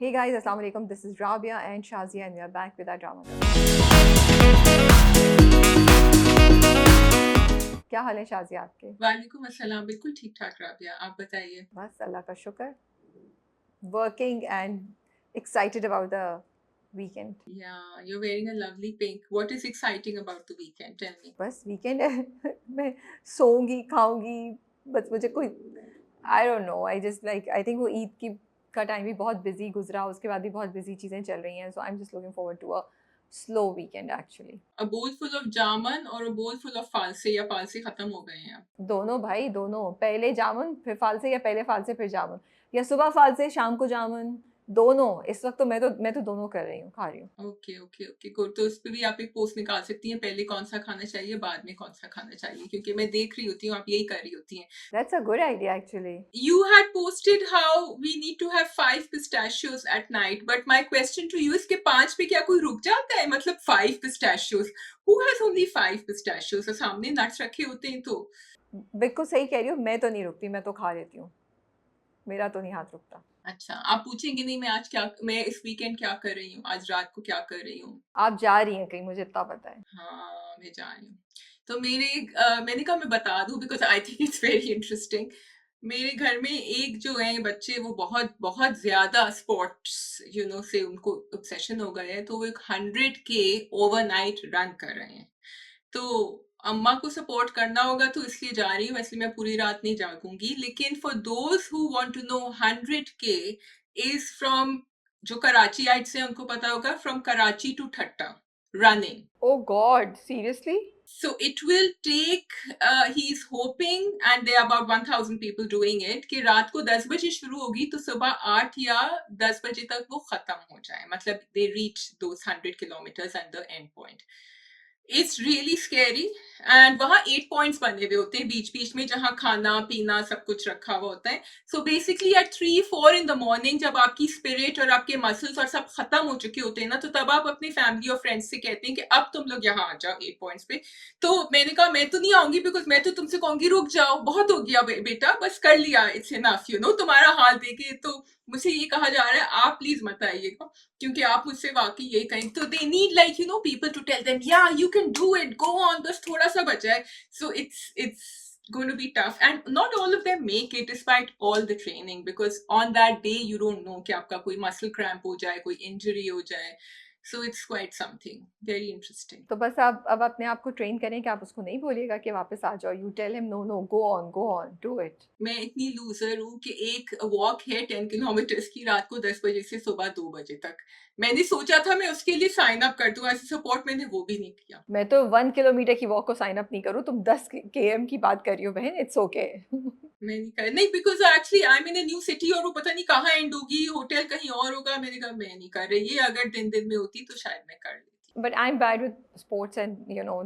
Hey guys, Assalamu alaikum. This is Rabia and Shazia, and we are back with our drama. क्या हाल है शाजिया आपके? वालेकुम अस्सलाम। बिल्कुल ठीक ठाक राबिया, आप बताइए। बस अल्लाह का शुक्र. Working and excited about the weekend. Yeah, you're wearing a lovely pink. What is exciting about the weekend? Tell me. बस weekend है. मैं सोऊंगी, खाऊंगी. बस मुझे कोई I don't know. I think वो ईद की का टाइम भी बहुत busy गुजरा. उसके बाद भी बहुत busy चीज़ें चल रही हैं. So I'm just looking forward to a slow weekend actually. A bowl full of जामुन और a bowl full of फालसे, या फालसे खत्म हो गए हैं अब? दोनों भाई, दोनों. पहले जामुन फिर फालसे, या पहले फालसे फिर जामुन, या सुबह फालसे शाम को जामुन. दोनों इस वक्त तो मैं तो दोनों कर रही हूँ, खा रही हूँ. Okay okay okay good. तो उस पे भी आप एक पोस्ट निकाल सकती हैं, पहले कौन सा खाना चाहिए, बाद में कौन सा खाना चाहिए, क्योंकि मैं देख रही होती हूँ आप यही कर रही होती हैं। That's a good idea actually. You had posted how we need to have 5 pistachios at night, but my question to you is कि 5 पे क्या कोई रुक जाता है? मतलब 5 pistachios. Who has only 5 pistachios? और सामने नट्स रखे होते हैं तो बिल्कुल सही कह रही हूँ. मैं तो नहीं रुकती, मैं तो खा लेती हूँ. मेरा तो नहीं हाथ रुकता. अच्छा, आप पूछेंगे नहीं मैं इस वीकेंड क्या कर रही हूँ, आज रात को क्या कर रही हूँ? आप जा रही हैं कहीं, मुझे इतना पता है. हाँ, मैं जा रही हूँ। तो मैंने कहा मैं बता दूँ because I think it's very interesting. मेरे घर में एक जो हैं बच्चे वो बहुत बहुत ज़्यादा स्पोर्ट्स से उनको ऑब्सेशन हो गया है, तो वो एक 100 के ओवरनाइट रन कर रहे हैं। तो अम्मा को सपोर्ट करना होगा तो इसलिए जा रही हूँ, वैसे मैं पूरी रात नहीं जागूंगी। लेकिन for those who want to know 100 के इज फ्रॉम, जो कराचीइट्स हैं उनको पता होगा, from Karachi to Thatta running. Oh God, seriously? So it will take, he is hoping, and there are about 1000 people doing it, कि रात को 10 बजे शुरू होगी तो सुबह 8 या 10 बजे तक वो खत्म हो जाए, मतलब they reach those 100 kilometers at the end point. It's really scary. And वहाँ 8 पॉइंट्स बने हुए होते हैं बीच बीच में, जहाँ खाना पीना सब कुछ रखा हुआ होता है। So basically at 3-4 in the morning जब आपकी स्पिरिट और आपके मसल्स और सब खत्म हो चुके होते हैं ना, तो तब आप अपनी फैमिली और फ्रेंड्स से कहते हैं कि अब तुम लोग यहाँ आ जाओ 8 पॉइंट्स पे। तो मैंने कहा मैं तो नहीं आऊंगी, बिकॉज मैं तो तुमसे कहूंगी रुक जाओ, बहुत हो गया बेटा, बस कर लिया, इट्स इनफ, तुम्हारा हाल देखे। तो मुझसे ये कहा जा रहा है आप प्लीज मत आइएगा, क्योंकि आप मुझसे वाकई यही कहें। तो they need like people to tell them या you can do it, go on, बस थोड़ा सा बचा है। So it's going to be tough, and not all of them make it despite all the training, because on that day you don't know कि आपका कोई muscle cramp हो जाए, कोई injury हो जाए। So it's quite something very interesting. तो बस आप अब अपने आप को ट्रेन करें कि आप उसको नहीं बोलिएगा कि वापस आ जाओ. You tell him no no, go on, do it. मैं इतनी लूजर हूँ कि एक वॉक है 10 किलोमीटर्स की, रात को 10 बजे से सुबह 2 बजे तक। मैंने सोचा था मैं उसके लिए साइन अप कर दूं, ऐसे सपोर्ट, मैंने वो भी नहीं किया। मैं तो 1 किलोमीटर की वॉक को साइन अप नहीं करूँ. तुम 10 केएम की बात कर रही हो बहन. It's okay. मैं नहीं कर, नहीं, because actually I am in new city और वो पता नहीं कहाँ एंड होगी, होटल कहीं और होगा। मैंने कहा मैं नहीं कर रही, ये अगर दिन दिन में होती तो शायद मैं कर लेती। But I am bad with sports and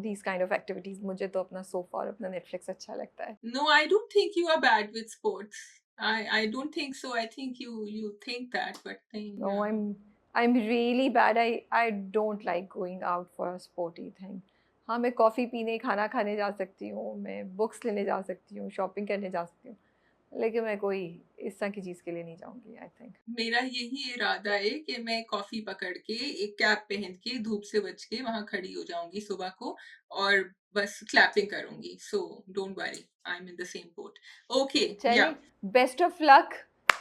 these kind of activities. मुझे तो अपना सोफा और अपना नेटफ्लिक्स अच्छा लगता है. No, I don't think you are bad with sports. I don't think so. I think you think that, but then, No, yeah. I'm really bad. I don't like going out for a sporty thing. हाँ, मैं coffee पीने, खाना खाने जा सकती हूँ, मैं books लेने जा सकती हूँ, शॉपिंग करने जा सकती हूँ, लेकिन मैं कोई इस तरह की चीज़ के लिए नहीं जाऊँगी, आई थिंक. मेरा यही इरादा है कि मैं कॉफी पकड़ के, एक कैप पहन के, धूप से बच के वहां खड़ी हो जाऊंगी सुबह को, और बस क्लैपिंग करूंगी। So don't worry, I am in the same boat. Okay, या चलिए, best of luck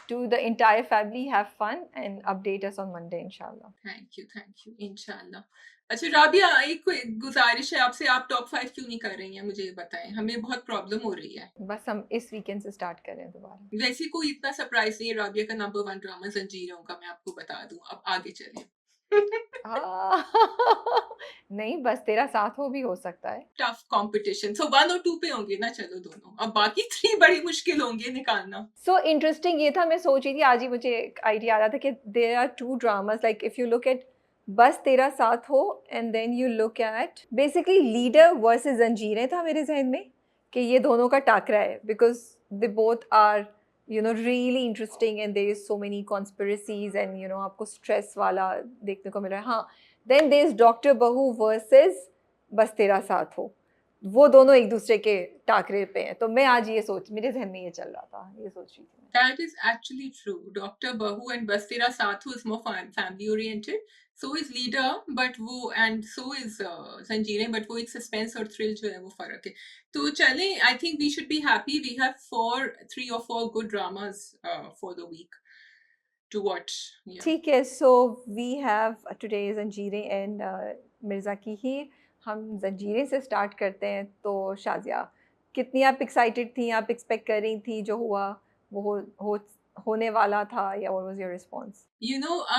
to the entire family. Have fun and update us on Monday, inshallah. Thank you इंशाल्लाह। अच्छा राबिया, एक कोई गुजारिश है आपसे, आप टॉप 5 क्यों नहीं कर रही हैं, मुझे ये बताएं, हमें बहुत प्रॉब्लम हो रही है। बस हम इस वीकेंड से स्टार्ट करें दोबारा. वैसे कोई इतना सरप्राइज नहीं है, राबिया का नंबर 1 ड्रामा जंजीरों का, मैं आपको बता दूं। अब आगे चलें। नहीं, बस तेरा साथ हो भी हो सकता है. टफ कंपटीशन, सो 1 और 2 पे होंगे ना, चलो दोनों। अब बाकी 3 बड़ी मुश्किल होंगे निकालना। सो इंटरेस्टिंग ये था, मैं सोच रही थी आज ही मुझे एक आइडिया आ रहा था कि there are 2 dramas, like if you look at Bas Tera Saath Ho and then you look at basically leader versus Zanjeerein, था मेरे जहन में कि ये दोनों का टाकरा है, because they both are really interesting and there is so many conspiracies and आपको स्ट्रेस वाला देखने को मिल रहा है. हाँ, then there is doctor Bahu versus Bas Tera Saath हो. वो दोनों एक दूसरे के टाकरे पे हैं। तो मैं आज ये सोच मेरे ज़हन में ये चल रहा था, ये सोच रही थी मैं। That is actually true. Dr. Bahu and Bas Tera Saath Ho is more family oriented. So is Leader, but वो and so is Zanjeerein, but वो एक suspense और thrill जो है वो फर्क है. तो चले, I think we should be happy. We have 3 or 4 good dramas for the week to watch. Yeah. ठीक है, सो वी हैव टुडे ज़ंजीरें एंड मिर्ज़ा की ही। हम ज़ंजीरें से स्टार्ट करते हैं। तो शाज़िया, कितनी आप एक्साइटेड थी? आप एक्सपेक्ट कर रही थी जो हुआ वो हो होने वाला था, या व्हाट वाज़ योर रिस्पॉन्स?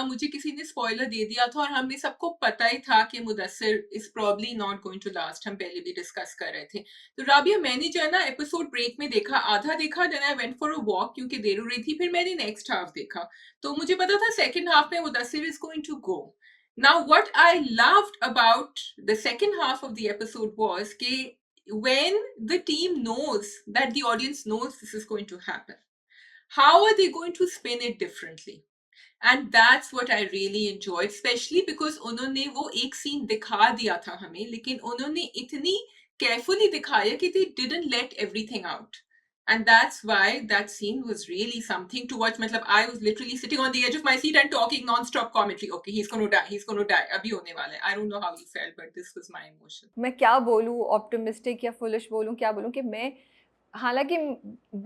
मुझे किसी ने स्पॉइलर दे दिया था और हमें सबको पता ही था कि Mudassir is probably not going to last. हम पहले भी डिस्कस कर रहे थे। तो राबिया, मैंने जो है ना एपिसोड ब्रेक में देखा, आधा देखा, then I went for a walk क्योंकि देर हो रही थी, फिर मैंने नेक्स्ट हाफ देखा। तो मुझे पता था सेकंड हाफ में Mudassir is going to go. Now what I loved about the second half of the episode was कि when the team knows that the audience knows this is going to happen, how are they going to spin it differently? And that's what I really enjoyed, specially because उन्होंने वो एक scene दिखा दिया था हमें, लेकिन उन्होंने इतनी केयरफुली दिखाया कि they didn't late everything out, and that's why that scene was really something to watch. मतलब I was literally sitting on the edge of my seat and talking non-stop commentary. Okay, he's going to die, he's going to die, अभी होने वाला है. I don't know how you felt, but this was my emotion. मैं क्या बोलूँ, optimistic या foolish बोलूँ, क्या बोलूँ कि मैं, हालाँकि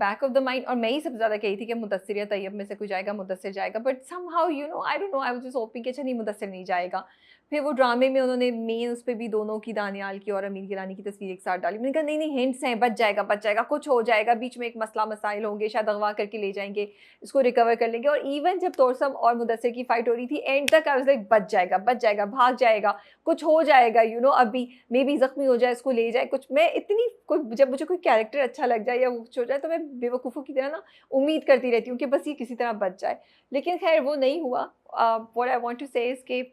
बैक ऑफ द माइंड, और मैं ही सबसे ज़्यादा कही थी कि मुदस्सिर या तैयब में से कोई जाएगा, मुदस्सिर जाएगा, but somehow I don't know, I was just hoping कि अच्छा नहीं, मुदस्सिर नहीं जाएगा। फिर वो ड्रामे में उन्होंने मेन उस पे भी दोनों की, दानियाल की और अमीर गिलानी की तस्वीर एक साथ डाली। मैंने कहा नहीं हिंट्स हैं, बच जाएगा, कुछ हो जाएगा, बीच में एक मसला मसाइल होंगे, शायद अगवा करके ले जाएंगे, इसको रिकवर कर लेंगे। और इवन जब तोरसम और मुदस्सिर की फाइट हो रही थी, एंड तक आई वाज लाइक बच जाएगा, भाग जाएगा, कुछ हो जाएगा, अभी मे बी ज़ख्मी हो जाए, इसको ले जाए कुछ। मैं इतनी कोई, जब मुझे कोई कैरेक्टर अच्छा लग जाए या वो कुछ हो जाए, तो मैं बेवकूफ़ों की तरह ना उम्मीद करती रहती हूँ कि बस ये किसी तरह बच जाए। लेकिन खैर वो नहीं हुआ। व्हाट आई वांट टू से इज़ कि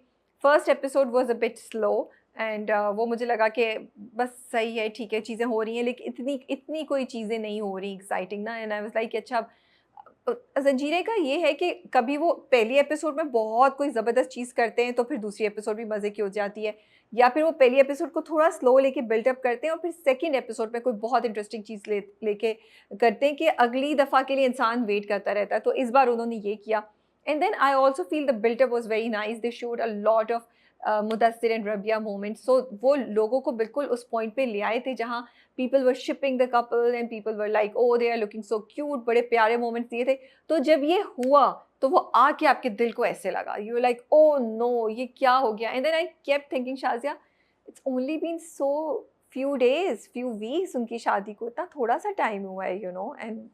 first episode was a bit slow, and वो मुझे लगा कि बस सही है, ठीक है, चीज़ें हो रही हैं, लेकिन इतनी इतनी कोई चीज़ें नहीं हो रही एक्साइटिंग ना। एंड आई वाज़ लाइक अच्छा, ज़ंजीरे का ये है कि कभी वो पहली एपिसोड में बहुत कोई ज़बरदस्त चीज़ करते हैं, तो फिर दूसरी एपिसोड भी मज़े की हो जाती है, या फिर वो पहली एपिसोड को थोड़ा स्लो लेके बिल्डअप करते हैं और फिर सेकंड एपिसोड में कोई बहुत इंटरेस्टिंग चीज़ लेके करते हैं कि अगली दफ़ा के लिए इंसान वेट करता रहता है। तो इस बार उन्होंने ये किया। And then I also feel the buildup was very nice. They showed a lot of Mudassir and Rabia moments. So वो लोगों को बिल्कुल उस पॉइंट पे ले आए थे जहाँ people were shipping the couple and people were like oh they are looking so cute. बड़े प्यारे मोमेंट्स दिए थे। तो जब ये हुआ, तो वो आके आपके दिल को ऐसे लगा, यू लाइक ओह नो, ये क्या हो गया। And then I kept thinking, Shazia, it's only been so few days, few weeks उनकी शादी को, इतना थोड़ा सा टाइम हुआ है, एंड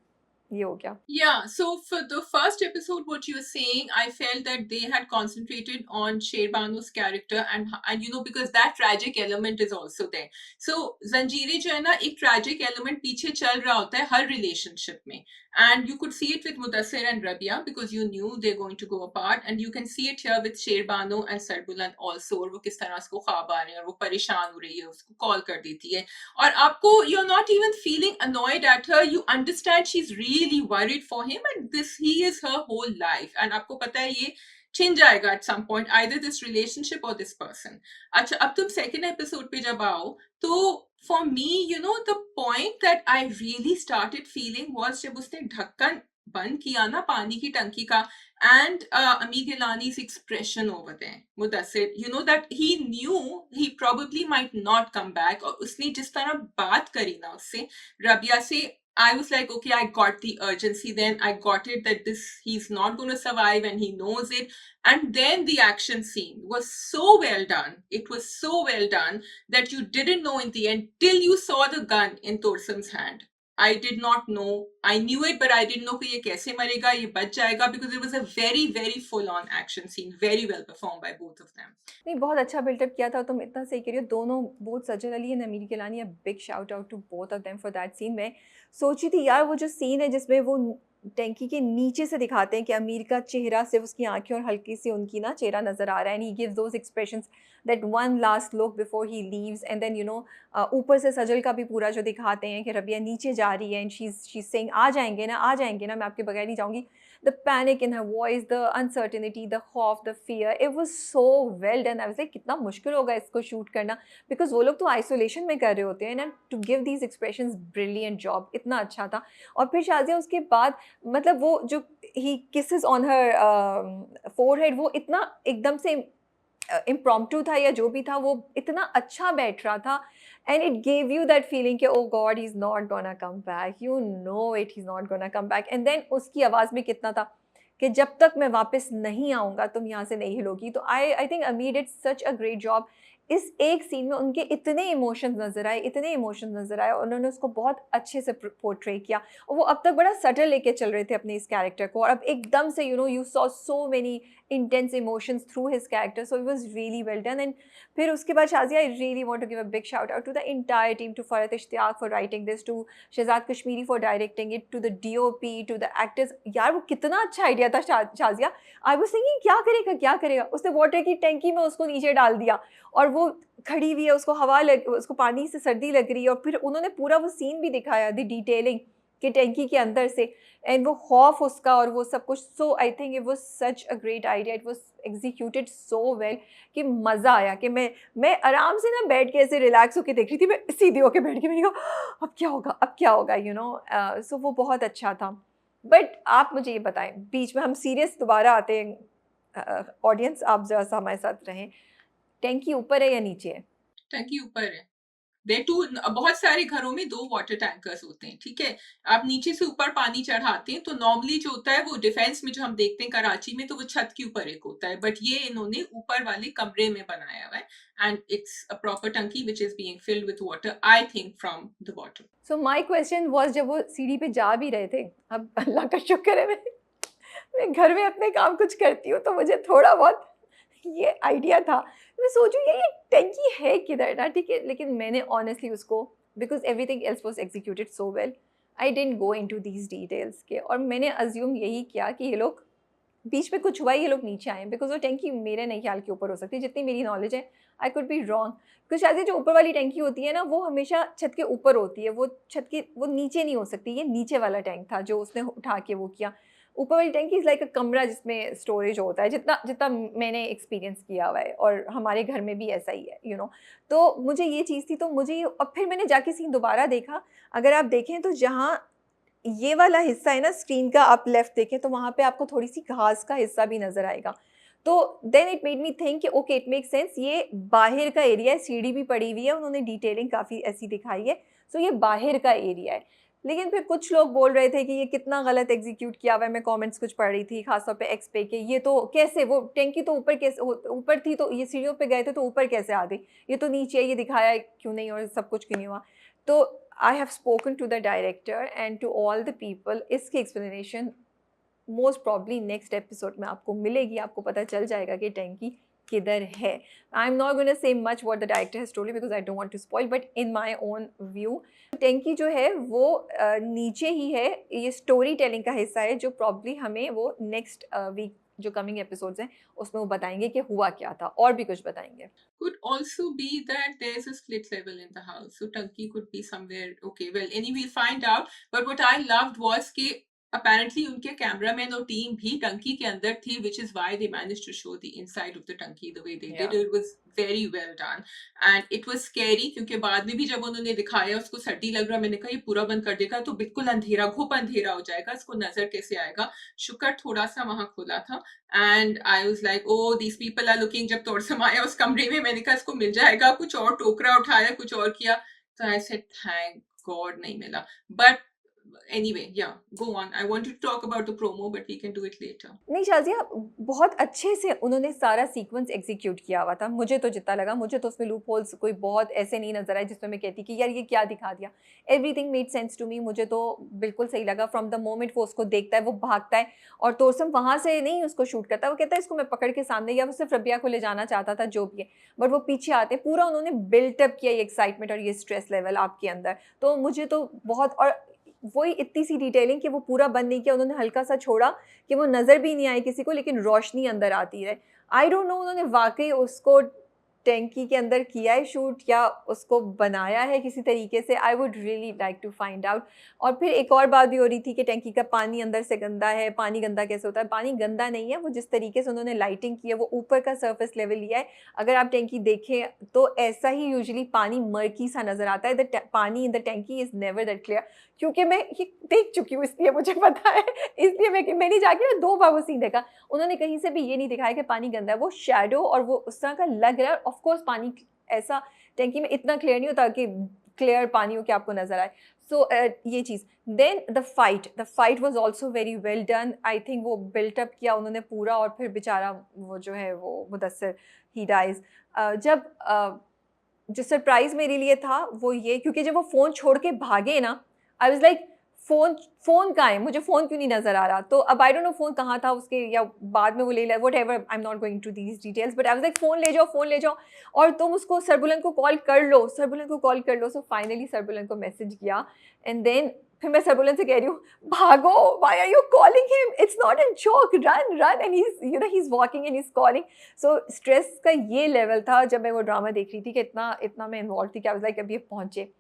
ये हो गया। Yeah, so for the first episode, what you were saying, I felt that they had concentrated on Sherbanu's character, and because that tragic element is also there. So Zanjeere जो है ना, एक tragic element पीछे चल रहा होता है हर relationship में, and you could see it with Mudassir and Rabia because you knew they're going to go apart, and you can see it here with Sherbanu and Sarbuland also, और वो किस तरह उसको ख्वाब आ रहे हैं और वो परेशान हो रही है, उसको कॉल कर देती है, और आपको, you're not even feeling annoyed at her, you understand she's really worried for him and this, he is her whole life, and आपको पता है ये छिन जाएगा at some point, either this relationship or this person. अच्छा, अब तुम second episode पे जब आओ, तो for me, the point that I really started feeling was जब उसने ढक्कन बंद किया ना पानी की टंकी का, and Amir Gilani's expression over there, Mudassir, that he knew he probably might not come back, और उसने जिस तरह बात करी ना उससे, रबिया से, I was like, okay, I got the urgency then. I got it that he's not going to survive and he knows it. And then the action scene was so well done. It was so well done that you didn't know in the end till you saw the gun in Torsam's hand. I did not know. I knew it, but I didn't know कि ये कैसे मरेगा, ये बच जाएगा, because it was a very, very full-on action scene, very well performed by both of them. नहीं, बहुत अच्छा बिल्डअप किया था, तुम इतना सही कह रही हो। दोनों, both Sajjan Ali and Ameer Gilani, a big shout out to both of them for that scene. मैं सोची थी यार, वो जो सीन है जिसमें वो टैंकी के नीचे से दिखाते हैं कि अमीर का चेहरा, सिर्फ उसकी आंखें और हल्की सी उनकी ना चेहरा नज़र आ रहा है, and he gives those expressions, that one last look before he leaves, and then ऊपर से सजल का भी पूरा जो दिखाते हैं कि रबिया नीचे जा रही है एंड शी इज सेइंग आ जाएंगे ना, मैं आपके बगैर नहीं जाऊँगी। the panic in her voice, the uncertainty, the खौफ, the fear, it was so well done. I was like कितना मुश्किल होगा इसको शूट करना, because वो लोग तो आइसोलेशन में कर रहे होते हैं ना, to give these expressions, brilliant job, इतना अच्छा था. और फिर शाज़िया उसके बाद मतलब वो जो he kisses on her forehead, वो इतना एकदम से इम्प्रॉम्प्टू था या जो भी था, वो इतना अच्छा बैठ रहा था, and it gave you that feeling कि oh god he is not gonna come back, you know it, he is not gonna come back. And then उसकी आवाज़ में कितना था कि जब तक मैं वापस नहीं आऊँगा तुम यहाँ से नहीं हिलोगी. तो आई थिंक अमीर did such a great job. इस एक सीन में उनके इतने इमोशंस नज़र आए, इतने इमोशंस नज़र आए, उन्होंने उसको बहुत अच्छे से पोर्ट्रे किया. और वो अब तक बड़ा सटल लेके चल रहे थे अपने इस कैरेक्टर को, और अब एकदम से you saw so many intense emotions through his character, so it was really well done. And फिर उसके बाद Shazia, I really want to give a big shout out to the entire team, to Farhat Ishtiaq for writing this, to Shehzad Kashmiri for directing it, to the DOP, to the actors. यार वो कितना अच्छा idea था Shazia. I was thinking क्या करेगा. उसने water की टैंकी में उसको नीचे डाल दिया, और वो खड़ी हुई है, उसको पानी से सर्दी लग रही है, और फिर उन्होंने पूरा वो सीन भी दिखाया, द डिटेलिंग कि टैंकी के अंदर से, एंड वो खौफ उसका और वो सब कुछ. So I think it was such a great idea, it was executed so well कि मज़ा आया. कि मैं आराम से ना बैठ के ऐसे रिलैक्स होकर देख रही थी, मैं सीधी होकर बैठ के, मैंने कहा अब क्या होगा सो वो बहुत अच्छा था. बट आप मुझे ये बताएं, बीच में हम सीरियस दोबारा आते हैं, ऑडियंस आप ज़रा सा हमारे साथ रहें, टैंकी ऊपर है या नीचे है? टंकी ऊपर है. देयर टू बहुत सारे घरों में 2 वाटर टैंकर्स होते हैं, ठीक है? आप नीचे से ऊपर पानी चढ़ाते हैं, तो नॉर्मली जो होता है वो डिफेंस में जो हम देखते हैं कराची में, तो वो छत के ऊपर एक होता है, बट ये इन्होंने ऊपर वाले कमरे में बनाया हुआ है, एंड इट्स अ प्रॉपर टंकी which is being filled with water, I think from the bottom. So my question was, जब वो सीढ़ी पे जा भी रहे थे, अब अल्लाह का शुक्र है मैं घर में अपने काम कुछ करती हूँ, तो मुझे थोड़ा बहुत ये आइडिया था. मैं सोचूँ ये टैंकी है किधर ना, ठीक है, लेकिन मैंने ऑनेस्टली उसको, because everything else was executed so well, I didn't go into these details के, और मैंने अज्यूम यही किया कि ये लोग बीच में कुछ हुआ, ये लोग नीचे आए, बिकॉज वो टैंकी मेरे नहीं ख्याल के ऊपर हो सकती, जितनी मेरी नॉलेज है. I could be wrong, because शायद ये जो ऊपर वाली टैंकी होती है ना, वो हमेशा छत के ऊपर होती है, वो छत के वो नीचे नहीं हो सकती. ये नीचे वाला टैंक था जो उसने उठा के वो किया. ऊपर वाली टैंकी इज़ लाइक अ कमरा जिसमें स्टोरेज होता है, जितना जितना मैंने एक्सपीरियंस किया हुआ है, और हमारे घर में भी ऐसा ही है. तो मुझे ये चीज़ थी, तो मुझे अब फिर मैंने जाके सीन दोबारा देखा. अगर आप देखें तो जहाँ ये वाला हिस्सा है ना स्क्रीन का, आप लेफ्ट देखें तो वहाँ पे आपको थोड़ी सी घास का हिस्सा भी नज़र आएगा. तो then it made me think कि ओके, इट मेक सेंस, ये बाहर का एरिया है, सीढ़ी भी पड़ी हुई है, उन्होंने डिटेलिंग काफ़ी ऐसी दिखाई है, सो ये बाहर का एरिया है. लेकिन फिर कुछ लोग बोल रहे थे कि ये कितना गलत एग्जीक्यूट किया हुआ है. मैं कमेंट्स कुछ पढ़ रही थी, खासतौर पे एक्स पे, कि ये तो कैसे, वो टैंकी तो ऊपर कैसे ऊपर थी, तो ये सीढ़ियों पे गए थे तो ऊपर कैसे आ गई, ये तो नीचे है, ये दिखाया क्यों नहीं, और सब कुछ क्यों नहीं हुआ. तो I have spoken to the director and to all the people. इसकी explanation most probably next episode में आपको मिलेगी, आपको पता चल जाएगा कि टैंकी किधर है. I am not gonna say much what the director has told me, because I don't want to spoil, but in my own view टैंकी जो है वो नीचे ही है. ये स्टोरी टेलिंग का हिस्सा है, जो प्रॉब्ली हमें वो नेक्स्ट वीक जो कमिंग एपिसोड्स हैं उसमें वो बताएंगे कि हुआ क्या था, और भी कुछ बताएंगे. Could also be that there's a split level in the house, so Tunky could be somewhere. Okay, well, anyway, we'll find out. But what I loved was कि apparently उनके cameraman और team भी टंकी के अंदर थी, which is why they managed to show the inside of the टंकी the way they did. Yeah. It was very well done, and it was scary क्योंकि बाद में भी जब उन्होंने दिखाया उसको सर्दी लग रहा, मैंने कहा ये पूरा बंद कर देगा तो बिल्कुल अंधेरा, घुप अंधेरा हो जाएगा, इसको नजर कैसे आएगा. शुक्र थोड़ा सा वहां खुला था, and I was like oh these people are looking. जब तोड़सम आया उस कमरे में, मैंने कहा इसको मिल जाएगा, कुछ और टोकरा उठाया, कुछ और किया, तो आई सेड थैंक गॉड नहीं मिला. But anyway, yeah, go on. I wanted to talk about the promo, but we can do it later. नहीं शाज़िया, बहुत अच्छे से उन्होंने सारा सीक्वेंस एग्जीक्यूट किया हुआ था. मुझे तो जितना लगा, मुझे तो उसमें लूप होल्स कोई बहुत ऐसे नहीं नजर आए जिसमें मैं कहती कि यार ये क्या दिखा दिया. Everything made sense to me. मुझे तो बिल्कुल सही लगा. फ्रॉम द मोमेंट वो उसको देखता है, वो भागता है, और तोरसम वहाँ से नहीं उसको शूट करता, वो कहता है इसको मैं पकड़ के सामने, या वो सिर्फ रबिया को ले जाना चाहता था, जो भी है, बट वो पीछे आते. पूरा उन्होंने बिल्टअप किया ये एक्साइटमेंट और ये स्ट्रेस लेवल आपके अंदर. तो मुझे तो बहुत, और वही इतनी सी डिटेलिंग कि वो पूरा बंद नहीं किया, उन्होंने हल्का सा छोड़ा कि वो नज़र भी नहीं आए किसी को, लेकिन रोशनी अंदर आती रहे. आई डोंट नो उन्होंने वाकई उसको टैंकी के अंदर किया है शूट या उसको बनाया है किसी तरीके से, I would really like to find out. और फिर एक और बात भी हो रही थी कि टैंकी का पानी अंदर से गंदा है, पानी गंदा कैसे होता है? पानी गंदा नहीं है, वो जिस तरीके से उन्होंने लाइटिंग की है वो ऊपर का सरफेस लेवल लिया है। अगर आप टैंकी देखें तो ऐसा ही यूजुअली पानी मर्की सा नज़र आता है, पानी इन द टैंकी इज़ नेवर दैट क्लियर। क्योंकि मैं ये देख चुकी हूँ इसलिए मुझे पता है, इसलिए मैंने जाके ना 2 बार वो सीन देखा। उन्होंने कहीं से भी ये नहीं दिखाया कि पानी गंदा है, वो शैडो और वो उस तरह का लग रहा है। ऑफ कोर्स पानी ऐसा टैंकी में इतना क्लियर नहीं होता कि क्लियर पानी हो कि आपको नज़र आए। सो ये चीज़। Then the fight was also very well done. I think वो बिल्ट अप किया उन्होंने पूरा, और फिर बेचारा वो जो है वो मुदस्सिर ही डाइज़। जो सरप्राइज़ मेरे लिए था वो ये, क्योंकि जब वो फ़ोन छोड़ के भागे ना, आई वाज़ लाइक फ़ोन फ़ोन कहाँ है? मुझे फ़ोन क्यों नहीं नज़र आ रहा? तो अब आई डोंट नो फ़ोन कहाँ था उसके, या बाद में वो ले लिया, whatever, I am not going to these details, but I was like phone ले जाओ और तुम उसको सरबुलंद को कॉल कर लो, सरबुलंद को कॉल कर लो। सो फाइनली सरबुलंद को मैसेज किया, एंड देन फिर मैं सरबुलंद से कह रही हूँ, भागो, why are you calling him? It's not a joke, run run, and he is he is walking and he is calling. So stress का ये लेवल था जब मैं वो ड्रामा देख रही थी कि इतना इतना मैं इन्वॉल्व थी कि आई वाज़ लाइक अब ये पहुँचे।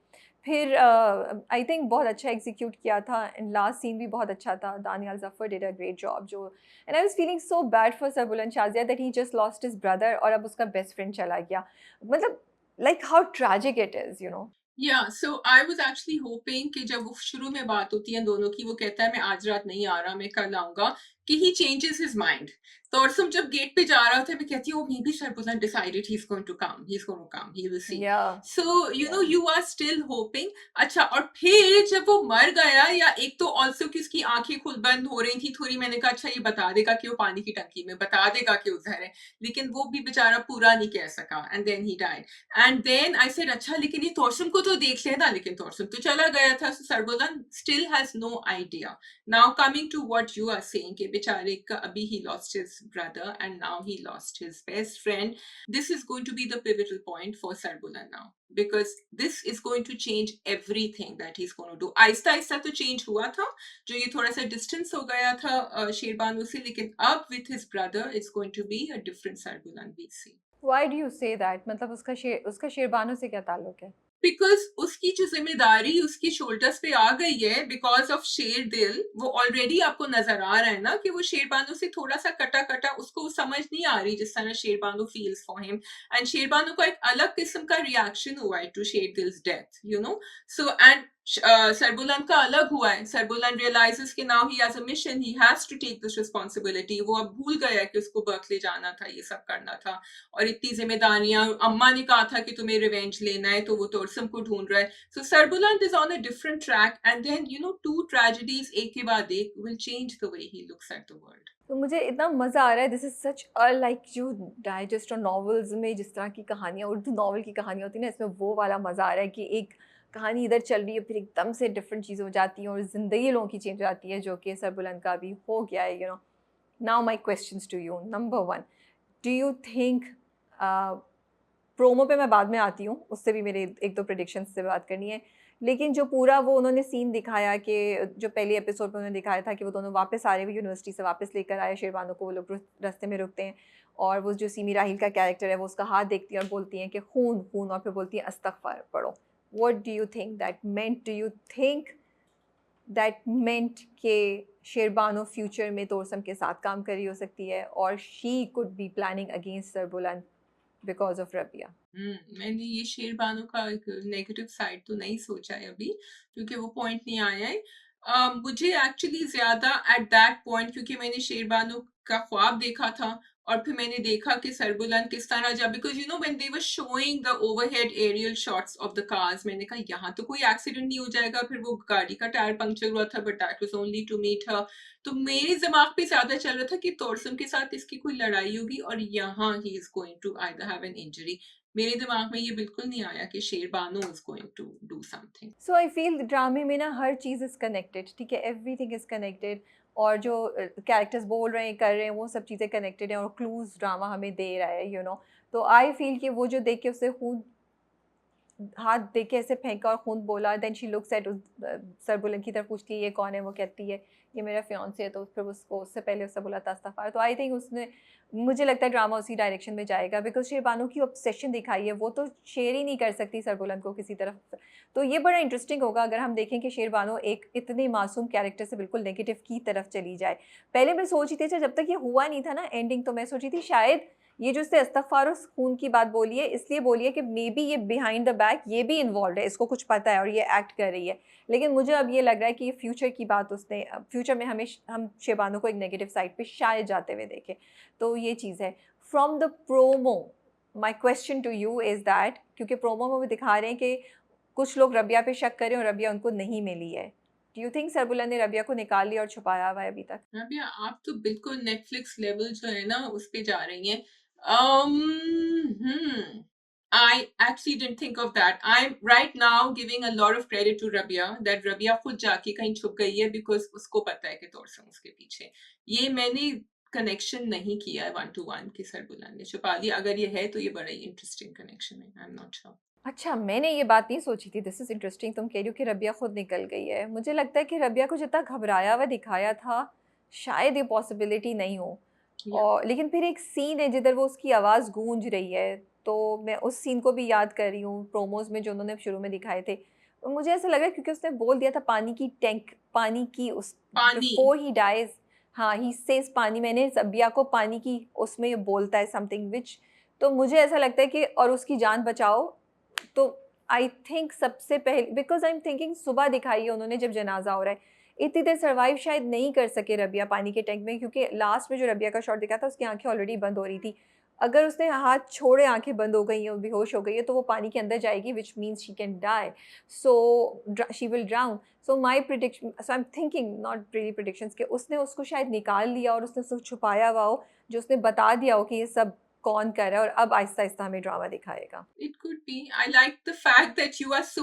फिर आई थिंक बहुत अच्छा एग्जीक्यूट किया था, एंड लास्ट सीन भी बहुत अच्छा था। Daniyal Zafar did a great job, जो and I was feeling so bad for Sarbuland Shazia that he just lost his brother, और अब उसका बेस्ट फ्रेंड चला गया। मतलब like how tragic it is, you know. Yeah so I was actually hoping कि जब वो शुरू में बात होती है दोनों की, वो कहता है मैं आज रात नहीं आ रहा, मैं कल आऊँगा, कि ही चेंजेस हिज माइंड। तौसम जब गेट पे जा रहा था, मैं कहती हूँ, maybe Sarbuland decided he is going to come, he is going to come, he will see. Yeah so you know yeah you are still hoping. अच्छा, और फिर जब वो मर गया, या एक तो ऑल्सो कि उसकी आँखें खुल बंद हो रही थी थोड़ी, मैंने कहा अच्छा ये बता देगा कि वो पानी की टंकी में, बता देगा कि उधर है, लेकिन वो भी बेचारा पूरा नहीं कह सका, and then he died. And then I said अच्छा लेकिन ये तौसम को तो देख लेना, लेकिन तौसम तो चला गया था, so Sarbuland still has no idea. Now coming to what you are saying कि बेचारे का अभी ही lost his brother and now he lost his best friend, this is going to be the pivotal point for Sarbulan now, because this is going to change everything that he's going to do. Aahista Aahista तो change हुआ था, जो ये थोड़ा सा distance हो गया था शेरबानो से, लेकिन अब with his brother it's going to be a different Sarbulan we see. Why do you say that? मतलब उसका शेरबानो से क्या ताल्लुक है? बिकॉज उसकी जो जिम्मेदारी उसकी शोल्डर्स पे आ गई है बिकॉज ऑफ शेर दिल। वो ऑलरेडी आपको नजर आ रहा है ना कि वो शेरबानो से थोड़ा सा कटा कटा, उसको समझ नहीं आ रही जिस तरह Sherbano feels for him, and Sherbano का एक अलग किस्म का रिएक्शन हुआ है two Sher Dil's death, you know. So and Sarbuland का अलग हुआ है। सरबुलंद रियलाइजेस कि now he has a mission, he has to take this responsibility. वो अब भूल गया कि उसको बर्कले जाना था, ये सब करना था, और इतनी जिम्मेदारियां, अम्मा ने कहा था कि तुम्हें रिवेंज लेना है, तो वो तोरसम को ढूंढ रहा है। So Sarbuland is on a different track, and then you know two tragedies एक के बाद एक will change the way he looks at the world. तो मुझे इतना मज़ा आ रहा है, this is such a like जो डाइजेस्ट और नॉवेल्स में जिस तरह की कहानियाँ, उर्दू नॉवल की कहानियाँ होती हैं ना, इसमें वो वाला मज़ा आ रहा है कि एक कहानी इधर चल रही है, फिर एकदम से डिफरेंट चीज़ें हो जाती हैं और ज़िंदगी लोगों की चेंज हो जाती है, जो कि सरबुलंद का भी हो गया है, you know. Now my questions to you, number one, do you think, promo पे मैं बाद में आती हूँ, उससे भी मेरे एक दो प्रेडिक्शंस से बात करनी है, लेकिन जो पूरा वो उन्होंने सीन दिखाया कि जो पहले एपिसोड में उन्होंने दिखाया था कि वो दोनों वापस आ रहे हैं, यूनिवर्सिटी से वापस लेकर आए शेरबानो को, वो लोग रास्ते में रुकते हैं, और वो जो सीमी राहिल का कैरेक्टर है वो उसका हाथ देखती है और बोलती हैं कि खून खून, और फिर बोलती है अस्तगफार पढ़ो। What do you think that meant? Do you think that meant के शेरबानो फ्यूचर में तोरसम के साथ काम कर रही हो सकती है, और she could be planning against Sarbuland because of Rabia? मैंने ये शेरबानो का एक नेगेटिव साइड तो नहीं सोचा है अभी, क्योंकि वो पॉइंट नहीं आया है। मुझे एक्चुअली ज़्यादा एट दैट पॉइंट, क्योंकि मैंने शेरबानो का ख्वाब देखा था, और फिर मैंने देखा कि सरबुलंद किस तरह, जब because you know when they were showing the overhead aerial shots of the cars, मैंने कहा यहाँ तो कोई एक्सीडेंट नहीं हो जाएगा। फिर वो गाड़ी का टायर पंक्चर हुआ था, but that was only to meet her. तो मेरे दिमाग पे ज़्यादा चल रहा था कि तोरसम के साथ इसकी कोई लड़ाई होगी, और यहाँ he is going to either have an injury. मेरे दिमाग में ये बिल्कुल नहीं आया कि Sherbano is going to do something. So I feel ड्रामे में ना हर चीज़ इज़ कनेक्टेड, ठीक है, एवरीथिंग इज़ कनेक्टेड, और जो कैरेक्टर्स बोल रहे हैं कर रहे हैं वो सब चीज़ें कनेक्टेड हैं, और क्लूज़ ड्रामा हमें दे रहा है, यू नो। तो आई फील कि वो जो देख के उससे खून हाथ दे के ऐसे फेंका और खून बोला, देन शी लुक्स एट सरबुलन की तरफ, पूछती है ये कौन है, वो कहती है ये मेरा फियांसे है, तो फिर उसको उससे पहले उससे बोला था अस्तगफार। तो आई थिंक उसने, मुझे लगता है ड्रामा उसी डायरेक्शन में जाएगा, बिकॉज शेरबानो की ऑब्सेशन दिखाई है, वो तो शेयर ही नहीं कर सकती सरबुलन को किसी तरफ। तो ये बड़ा इंटरेस्टिंग होगा अगर हम देखें कि शेरबानो एक इतने मासूम कैरेक्टर से बिल्कुल नेगेटिव की तरफ चली जाए। पहले मैं सोच रही थी, अच्छा जब तक ये हुआ नहीं था ना एंडिंग, तो मैं सोची थी शायद ये जो उसने इस्तगफार और खून की बात बोली है, इसलिए बोली है कि मे बी ये बिहाइंड द बैक ये भी इन्वॉल्व है, इसको कुछ पता है और ये एक्ट कर रही है। लेकिन मुझे अब ये लग रहा है कि ये फ्यूचर की बात, उसने फ्यूचर में हम शेबानो को एक नेगेटिव साइड पे शायद जाते हुए देखें। तो ये चीज़ है। From the promo, my question to you is that, क्योंकि प्रोमो में वो दिखा रहे हैं कि कुछ लोग रबिया पे शक करें और रबिया उनको नहीं मिली है। डू यू थिंक सरबुला ने रबिया को निकाल लिया और छुपाया हुआ है अभी तक? रबिया, आप तो बिल्कुल नेटफ्लिक्स लेवल जो है ना उस पे जा रही हैं। I actually didn't think of that. I'm right now giving a lot of credit to Rabia that Rabia खुद जाके कहीं छुप गई है because उसको पता है कि तोरसम उसके पीछे। ये मैंने कनेक्शन नहीं किया है 1 to 1 कि सरबुला ने छुपा लिया। अगर ये है तो ये बड़ा ही इंटरेस्टिंग कनेक्शन है। I'm not sure. अच्छा, मैंने ये बात नहीं सोची थी, दिस इज़ इंटरेस्टिंग। तुम कह रही हो कि रबिया खुद निकल गई है। मुझे लगता है कि रबिया को जितना घबराया हुआ दिखाया था, शायद ये पॉसिबिलिटी नहीं हो। Yeah. और लेकिन फिर एक सीन है जिधर वो उसकी आवाज़ गूंज रही है, तो मैं उस सीन को भी याद कर रही हूँ प्रोमोज़ में जो उन्होंने शुरू में दिखाए थे। तो मुझे ऐसा लग रहा है क्योंकि उसने बोल दिया था पानी की टैंक, पानी की उस पानी। बिफोर ही डाइज़, हाँ, ही सेज़ पानी, मैंने रबिया को पानी की उसमें ये बोलता है समथिंग व्हिच, तो मुझे ऐसा लगता है कि और उसकी जान बचाओ। तो आई थिंक सबसे पहले, बिकॉज आई एम थिंकिंग सुबह दिखाई है उन्होंने जब जनाजा हो रहा है, इतनी देर सर्वाइव शायद नहीं कर सके रबिया पानी के टैंक में, क्योंकि लास्ट में जो रबिया का शॉट दिखा था उसकी आंखें ऑलरेडी बंद हो रही थी। अगर उसने हाथ छोड़े आंखें बंद हो गई हैं, बेहोश हो गई है, तो वो पानी के अंदर जाएगी, which means she can die, so she will drown. So my prediction, so I am thinking, not really predictions, के उसने उसको शायद निकाल लिया और उसने उसको छुपाया हुआ हो, जो उसने बता दिया हो कि ये सब कौन कर रहा है, और अब आहिस्ता आहिस्ता हमें ड्रामा दिखाएगा। It could be. I like the fact that you are so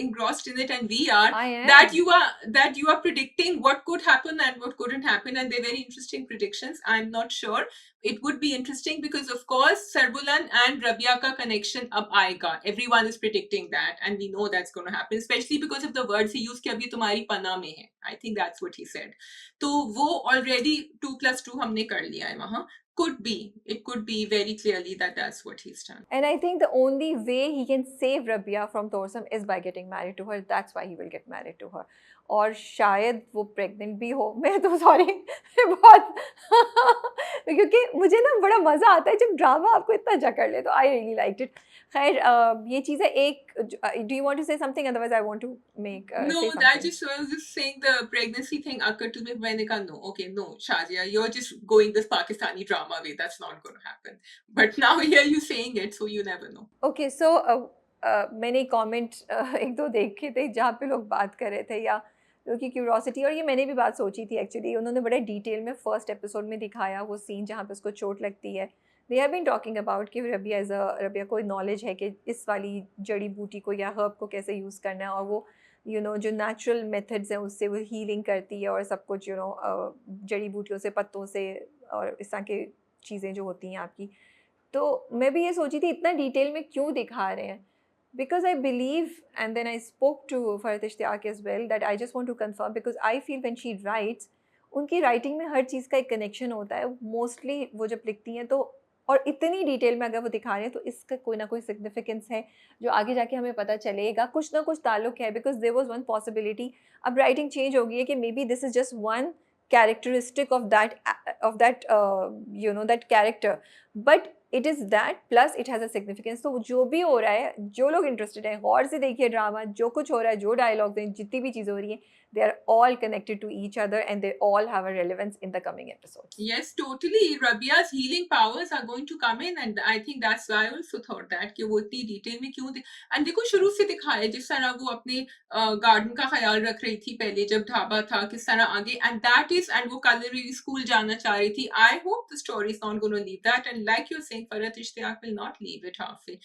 engrossed in it, and we are, I that am. you are predicting what could happen and what couldn't happen, and they're very interesting predictions. I'm not sure. It would be interesting because, of course, Sarbulan and Rabia ka connection ab aayega. Everyone is predicting that, and we know that's going to happen, especially because of the words he used कि अभी तुम्हारी पना में है. I think that's what he said. तो वो already 2+2 हमने कर लिया है वहाँ. Could be. It could be very clearly that that's what he's done. And I think the only way he can save Rabia from Thorsam is by getting married to her. That's why he will get married to her. और शायद वो pregnant भी हो, मैं तो sorry बहुत क्योंकि मुझे ना बड़ा मज़ा आता है जब ड्रामा आपको इतना जकड़ ले, तो आई रियली लाइक इट। खैर ये चीज़ है एक, do you want to say something, otherwise I want to make No, say that something. just I was just saying the pregnancy thing occurred to me when I no, okay, no, Shazia, you're just going this Pakistani drama way. That's not going to happen. But now here you saying it, so you never know. Okay, so मैंने comment एक दो देखे थे जहाँ पे लोग बात कर रहे थे, या लोगों की क्यूरोसिटी, और ये मैंने भी बात सोची थी एक्चुअली। उन्होंने बड़े डिटेल में फर्स्ट एपिसोड में दिखाया वो सीन जहाँ पे उसको चोट लगती है। They have been talking about कि रबिया को नॉलेज है कि इस वाली जड़ी बूटी को या हर्ब को कैसे यूज़ करना है, और वो जो नेचुरल मेथड्स हैं उससे वो हीलिंग करती है, और सब कुछ जड़ी बूटियों से, पत्तों से, और इस तरह की चीज़ें जो होती हैं आपकी। तो मैं भी ये सोची थी इतना डिटेल में क्यों दिखा रहे हैं, because I believe, and then I spoke to Farhat Ishtiaq as well, that I just want to confirm, because I feel when she writes, उनकी राइटिंग में हर चीज़ का एक कनेक्शन होता है मोस्टली, वो जब लिखती हैं तो, और इतनी डिटेल में अगर वो दिखा रहे हैं तो इसका कोई ना कोई सिग्निफिकेंस है जो आगे जाके हमें पता चलेगा, कुछ ना कुछ ताल्लुक है, because there was one possibility. अब राइटिंग चेंज हो गई है कि maybe this is just one characteristic of that that character, but it is that plus it has a significance। तो जो भी हो रहा है, जो लोग इंटरेस्टेड हैं गौर से देखिए ड्रामा, जो कुछ हो रहा है, जो डायलॉग्स हैं, जितनी भी चीज़ें हो रही हैं, they are all connected to each other and they all have a relevance in the coming episodes। Yes, totally. Rabia's healing powers are going to come in, and I think that's why I also thought that कि वो इतनी detail में क्यों and देखो शुरू से दिखाया जिस तरह वो अपने गार्डन का ख्याल रख रही थी पहले जब ढाबा था, किस तरह आगे, and वो culinary स्कूल जाना चाह रही थी। I hope the story is not going to leave that, and like you're saying, Farhat Ishtiyaq will not leave it halfway.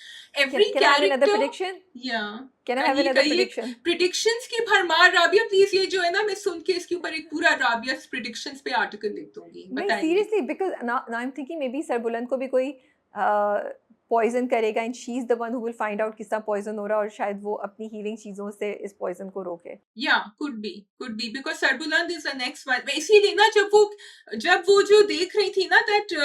Every Can I have another character, prediction? yeah, Can I have another prediction? Predictions की भरमार। Rabia please, ये जो है ना, मैं सुन के इसके ऊपर एक पूरा राबिया प्रिडिक्शंस पे आर्टिकल लिख दूंगी। नहीं बताइए। Seriously, because now I'm thinking maybe Sarbuland को भी कोई पॉइजन करेगा and she is the one who will find out किसका पॉइजन हो रहा है और शायद वो अपनी हीलिंग चीज़ों से इस पॉइजन को रोके। Yeah, could be because Sarbuland is the next one. इसीलिए ना जब वो जो देख रही थी ना that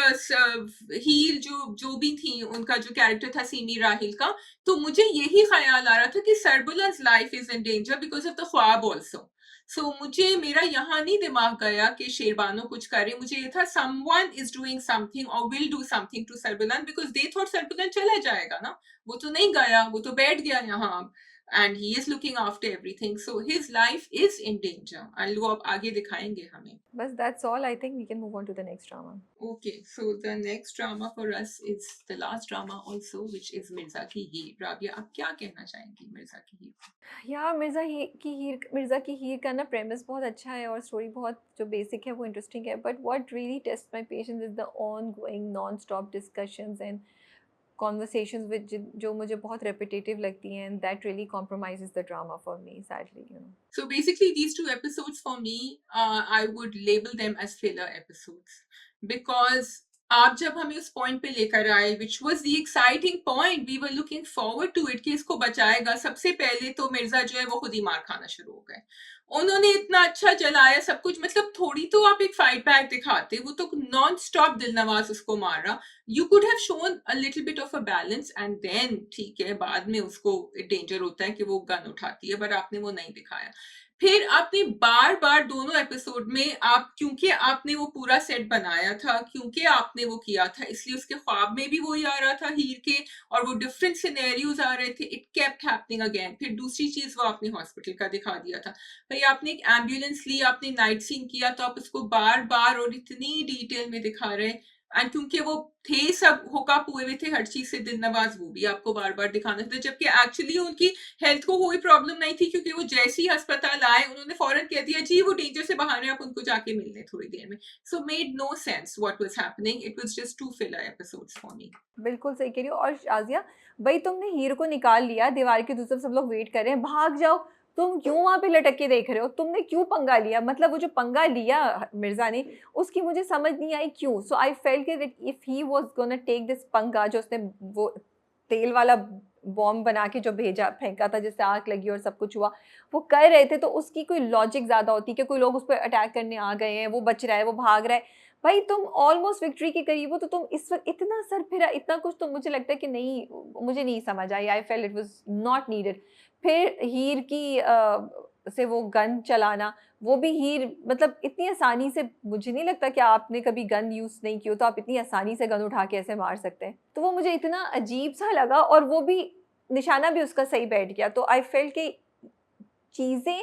हीर जो भी थी उनका जो कैरेक्टर था सीमी राहिल का, तो मुझे यही ख्याल आ रहा था कि Sarbuland's life is in danger because of the ख्वाब also. So मुझे मेरा यहाँ नहीं दिमाग गया कि शेरबानो कुछ करे, मुझे ये था someone is doing something or will do something to Sarbuland because they thought Sarbuland चला जाएगा ना, वो तो नहीं गया, वो तो बैठ गया यहाँ अब, and he is looking after everything, so his life is in danger and वो अब आगे दिखाएंगे हमें. बस that's all, I think we can move on to the next drama. Okay, so the next drama for us is the last drama also, which is Mirza की हीर. राबिया, आप क्या कहना चाहेंगी मिर्जा की हीर? यार मिर्ज़ा की हीर का ना प्रेमिस बहुत अच्छा है और स्टोरी बहुत जो बेसिक है वो इंटरेस्टिंग है, but what really test my patience is the ongoing non stop discussions and conversations with जो मुझे बहुत रेपिटेटिव लगती हैं, and that really compromises the drama for me sadly, you know. So basically, these two episodes for me, I would label them as filler episodes because आप जब हमें उस point पे लेकर आए, which was the exciting point, we were looking forward to it कि इसको बचाएगा, सबसे पहले तो मिर्जा जो है वो खुद ही मार खाना शुरू हो गए. उन्होंने इतना अच्छा चलाया सब कुछ, मतलब थोड़ी तो आप एक फाइट बैक दिखाते, वो तो नॉन स्टॉप दिलनवाज उसको मार रहा. You could have shown a little bit of a balance and then ठीक है बाद में उसको डेंजर होता है कि वो गन उठाती है, पर आपने वो नहीं दिखाया. फिर आपने बार बार दोनों एपिसोड में क्योंकि आपने वो पूरा सेट बनाया था, क्योंकि आपने वो किया था, इसलिए उसके ख्वाब में भी वही आ रहा था हीर के, और वो डिफरेंट सिनेरियोज आ रहे थे. It kept happening again. फिर दूसरी चीज वो आपने हॉस्पिटल का दिखा दिया था. भाई आपने एक एम्बुलेंस ली, आपने नाइट सीन किया, तो आप उसको बार बार और इतनी डिटेल में दिखा रहे हैं. एंड क्योंकि वो थे सब होकाप हुए हुए थे हर चीज से दिलनवाज, वो भी आपको बार बार दिखाना था, जबकि एक्चुअली उनकी हेल्थ को कोई प्रॉब्लम नहीं थी, क्योंकि वो जैसे ही अस्पताल आए उन्होंने फौरन कह दिया जी वो डेंजर से बाहर है, आप उनको जाके मिल लें थोड़ी देर में. So made no sense what was happening. It was just two filler episodes for me. बिल्कुल सही कह रही हो। और शाज़िया, भाई तुमने हीरो को निकाल लिया, दीवार की दूसरी तरफ सब लोग वेट कर रहे हैं, भाग जाओ। तुम क्यों वहाँ पे लटक के देख रहे हो? तुमने क्यों पंगा लिया? मतलब वो जो पंगा लिया मिर्ज़ा ने, उसकी मुझे समझ नहीं आई क्यों? So I felt that if he was gonna take this पंगा, जो उसने वो तेल वाला बॉम्ब बना के जो भेजा फेंका था जिससे आग लगी और सब कुछ हुआ, वो कर रहे थे, तो उसकी कोई लॉजिक ज़्यादा होती कि कोई लोग उस पर अटैक करने आ गए हैं, वो बच रहा है, वो भाग रहा है। भाई तुम ऑलमोस्ट विक्ट्री के करीब हो, तो तुम इस वक़्त इतना सर फिरा, इतना कुछ, तो मुझे लगता है कि नहीं, मुझे नहीं समझ आई। I felt it was not needed. फिर हीर की से वो गन चलाना, वो भी हीर मतलब इतनी आसानी से, मुझे नहीं लगता कि आपने कभी गन यूज़ नहीं की हो, तो आप इतनी आसानी से गन उठा के ऐसे मार सकते हैं। तो वो मुझे इतना अजीब-सा लगा, और वो भी निशाना भी उसका सही बैठ गया। तो आई फेल्ट कि चीज़ें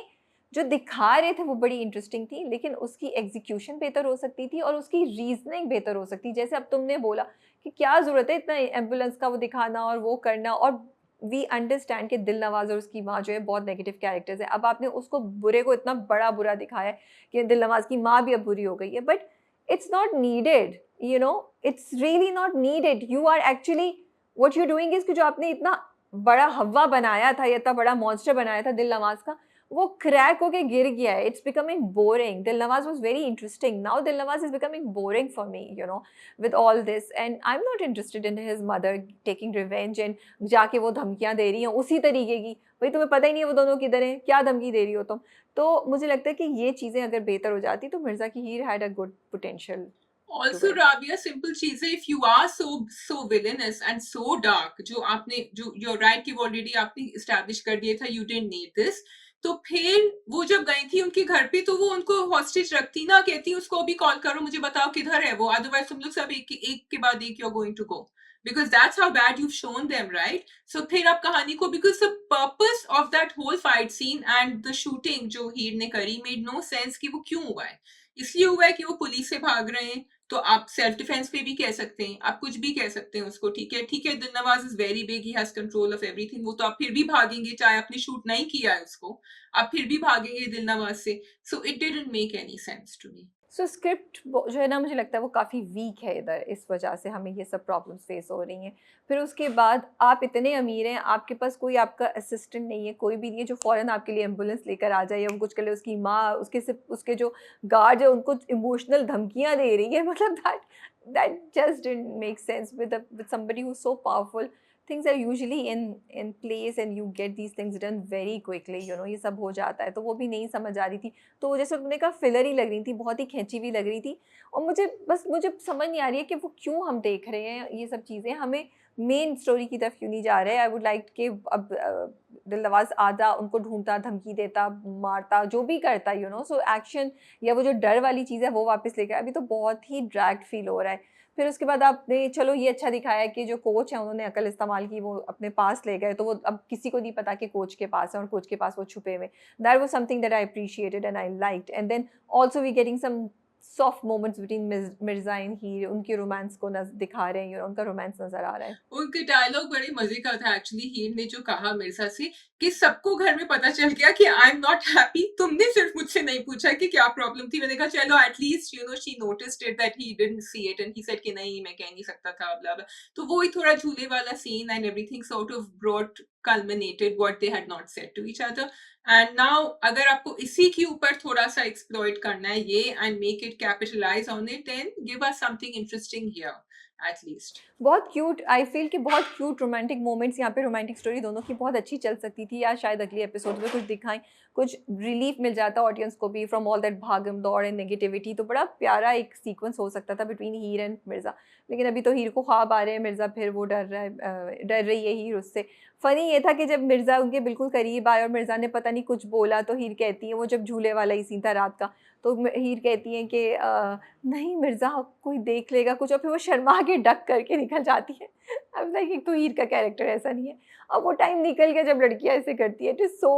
जो दिखा रहे थे वो बड़ी इंटरेस्टिंग थी, लेकिन उसकी एग्जीक्यूशन बेहतर हो सकती थी और उसकी रीज़निंग बेहतर हो सकती। जैसे अब तुमने बोला कि क्या ज़रूरत है इतना एम्बुलेंस का वो दिखाना और वो करना, और वी अंडरस्टैंड कि दिलनवाज़ और उसकी माँ जो है बहुत नेगेटिव कैरेक्टर्स हैं। अब आपने उसको बुरे को इतना बड़ा बुरा दिखाया है कि दिलनवाज़ की माँ भी अब बुरी हो गई है, but it's not needed, you know, it's really not needed. You are actually what you doing is कि जो आपने इतना बड़ा हव्वा बनाया था या इतना बड़ा मॉन्स्टर बनाया था दिलनवाज़ का, वो क्रैक होके गिर गया है। It's becoming boring. Dilnawaz was very interesting, now Dilnawaz is becoming boring for me, you know, with all this, and I am not interested in his mother taking revenge and जाके वो धमकियाँ दे रही हैं उसी तरीके की। भई तुम्हें पता ही नहीं है वो दोनों किधर हैं, क्या धमकी दे रही हो तुम? तो मुझे लगता है कि ये चीज़ें अगर बेहतर हो जाती तो मिर्ज़ा की Heer had a good potential to Also, win. Rabia, simple चीज़ है, if you are so villainous and so dark, जो you're right कि वो already आपने establish कर दिया था, you didn't need this. तो फिर वो जब गई थी उनके घर पे, तो वो उनको हॉस्टेज रखती ना, कहती उसको अभी कॉल करो, मुझे बताओ किधर है वो, अदरवाइज तुम लोग सब एक के बाद एक you're going to go. Because that's how bad you've shown them, right? So फिर आप कहानी को, because the purpose of that whole fight scene and the shooting जो हीर ने करी made no sense कि वो क्यों हुआ है. इसलिए हुआ है कि वो पुलिस से भाग रहे हैं, तो आप सेल्फ डिफेंस पे भी कह सकते हैं, आप कुछ भी कह सकते हैं उसको, ठीक है, ठीक है, Dilnawaz is very big, he has control of everything, वो तो आप फिर भी भागेंगे, चाहे आपने शूट नहीं किया है उसको, आप फिर भी भागेंगे दिलनवाज से. So it didn't make any sense to me. So script जो है ना, मुझे लगता है वो काफ़ी वीक है इधर, इस वजह से हमें ये सब प्रॉब्लम्स फेस हो रही हैं। फिर उसके बाद आप इतने अमीर हैं, आपके पास कोई आपका असिस्टेंट नहीं है, कोई भी नहीं है जो फ़ौरन आपके लिए एम्बुलेंस लेकर आ जाए या वो कुछ कर ले। उसकी माँ, उसके जो गार्ड है उनको इमोशनल धमकियाँ दे रही है, मतलब that that just didn't make sense with somebody who's so powerful. Things are usually in place and you get these things done very quickly, you know, ये सब हो जाता है, तो वो भी नहीं समझ आ रही थी। तो वो जैसे तुमने कहा फिलर ही लग रही थी, बहुत ही खींची हुई लग रही थी। और मुझे समझ नहीं आ रही है कि वो क्यों हम देख रहे हैं ये सब चीज़ें, हमें मेन स्टोरी की तरफ क्यों नहीं जा रहे हैं। आई वुड लाइक कि अब दिलनवाज आधा उनको ढूंढता, धमकी देता, मारता, जो भी करता, यू नो, सो एक्शन या वो जो डर वाली चीज़ है वो वापस लेकर, अभी तो बहुत ही ड्रैग्ड फील हो रहा है। फिर उसके बाद आपने चलो ये अच्छा दिखाया कि जो कोच है उन्होंने अकल इस्तेमाल की, वो अपने पास ले गए, तो वो अब किसी को नहीं पता कि कोच के पास है और कोच के पास वो छुपे हुए। That was something that I appreciated and I liked. And then also we getting some soft moments between Mirza and Heer, उनके रोमांस को दिखा रहे हैं, उनका रोमांस नजर आ रहा है। उनके डायलॉग बड़े मजे का था एक्चुअली। हीर ने जो कहा मिर्जा से कि सबको घर में पता चल गया कि आई एम नॉट हैप्पी, तुमने सिर्फ मुझसे नहीं पूछा कि क्या प्रॉब्लम थी। मैंने कहा चलो at least you know she noticed it that he didn't see it and he said कि नहीं मैं कह नहीं सकता था ब्ला ब्ला। तो वो ही थोड़ा झूले वाला scene and everything sort of brought culminated what they had not said to each other. And now अगर आपको इसी के ऊपर थोड़ा सा एक्सप्लॉइट करना है ये and make it capitalize on it, then give us something interesting here at least. बहुत क्यूट, आई फील कि बहुत क्यूट रोमांटिक मोमेंट्स यहाँ पे, रोमांटिक स्टोरी दोनों की बहुत अच्छी चल सकती थी, या शायद अगले एपिसोड में कुछ दिखाएं, कुछ रिलीफ मिल जाता ऑडियंस को भी फ्रॉम ऑल दैट भागम दौड़ एंड नेगेटिविटी। तो बड़ा प्यारा एक सीक्वेंस हो सकता था बिटवीन हीर एंड मिर्ज़ा। लेकिन अभी तो हीर को ख्वाब आ रहे हैं, मिर्ज़ा फिर वो डर रही है हीर उससे। फ़नी ये था कि जब मिर्ज़ा उनके बिल्कुल करीब आए और मिर्ज़ा ने पता नहीं कुछ बोला, तो हीर कहती है, वो जब झूले वाला ही सीन था रात का, तो हीर कहती है कि नहीं मिर्ज़ा कोई देख लेगा कुछ, और फिर वो शर्मा के डक करके निकल जाती है। आई वाज़ लाइक एक तो हीर का कैरेक्टर ऐसा नहीं है। अब वो टाइम निकल गया जब लड़कियाँ ऐसे करती है, it is so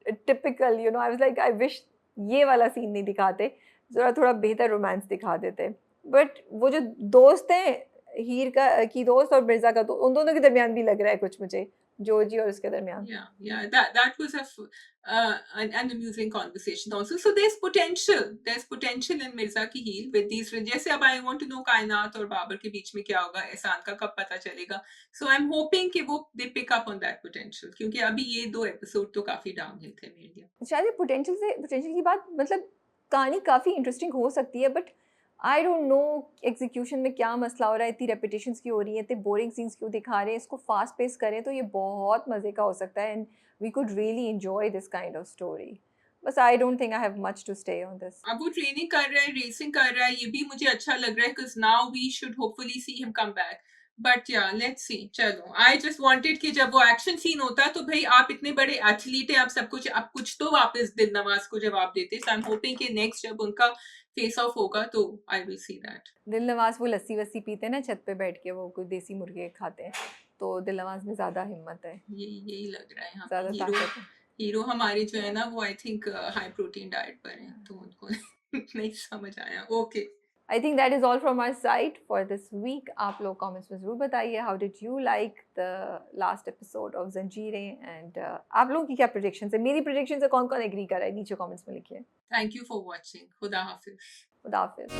typical, you know. I was like I wish ये वाला सीन नहीं दिखाते, ज़रा थोड़ा बेहतर रोमांस दिखा देते। बट वो जो दोस्त हैं, हीर का की दोस्त और मिर्ज़ा का, तो उन दोनों के दरमियान भी लग रहा है कुछ मुझे, जोजी और उसके दरमियान। Yeah, that was an amusing conversation also. So there's potential in Mirza की heel with these. जैसे अब I want to know कायनात और बाबर के बीच में क्या होगा, एहसान का कब पता चलेगा। So I'm hoping कि वो they pick up on that potential, क्योंकि अभी ये 2 एपिसोड तो काफी डाउनहिल थे मेरे लिए। शायद पोटेंशियल की बात, मतलब कहानी काफ़ी इंटरेस्टिंग हो सकती है, but I don't know execution में क्या मसला हो रहा है, इतनी रेपिटेशंस क्यों हो रही हैं, इतने बोरिंग सीन्स क्यों दिखा रहे हैं। इसको फास्ट पेस करें तो ये बहुत मज़े का हो सकता है, and we could really enjoy this kind of story. बस I don't think I have much to stay on this. अब वो ट्रेनिंग कर रहा है, रेसिंग कर रहा है, ये भी मुझे अच्छा लग रहा है, because now we should hopefully see him come back. But yeah let's see. चलो, आई जस्ट वांटेड कि जब वो एक्शन सीन होता तो भाई आप इतने बड़े एथलीट हैं, आप सब कुछ, आप कुछ तो वापस दिलनवाज को जवाब देते। सो आई एम होपिंग कि नेक्स्ट जब उनका फेस ऑफ होगा तो I will see that. Dilnawaz वो लस्सी वस्सी पीते हैं ना छत पे बैठ के, वो कोई देसी मुर्गे खाते हैं, तो दिलनवाज में ज़्यादा हिम्मत है, यही लग रहा है। हाँ, ज़्यादा हीरो ताकत है। हीरो हमारे जो है ना वो I think high protein diet पर हैं, तो उनको नहीं समझ आया। Okay, I think that is all from our side for this week. आप लोग कमेंट्स में ज़रूर बताइए how did you like the last episode of Zanjeerein, and आप लोगों की क्या प्रेडिक्शंस है, मेरी प्रेडिक्शन से कौन कौन एग्री कर रहा है, नीचे कमेंट्स में लिखिए। Thank you for watching. खुदा हाफिज। खुदा हाफिज़।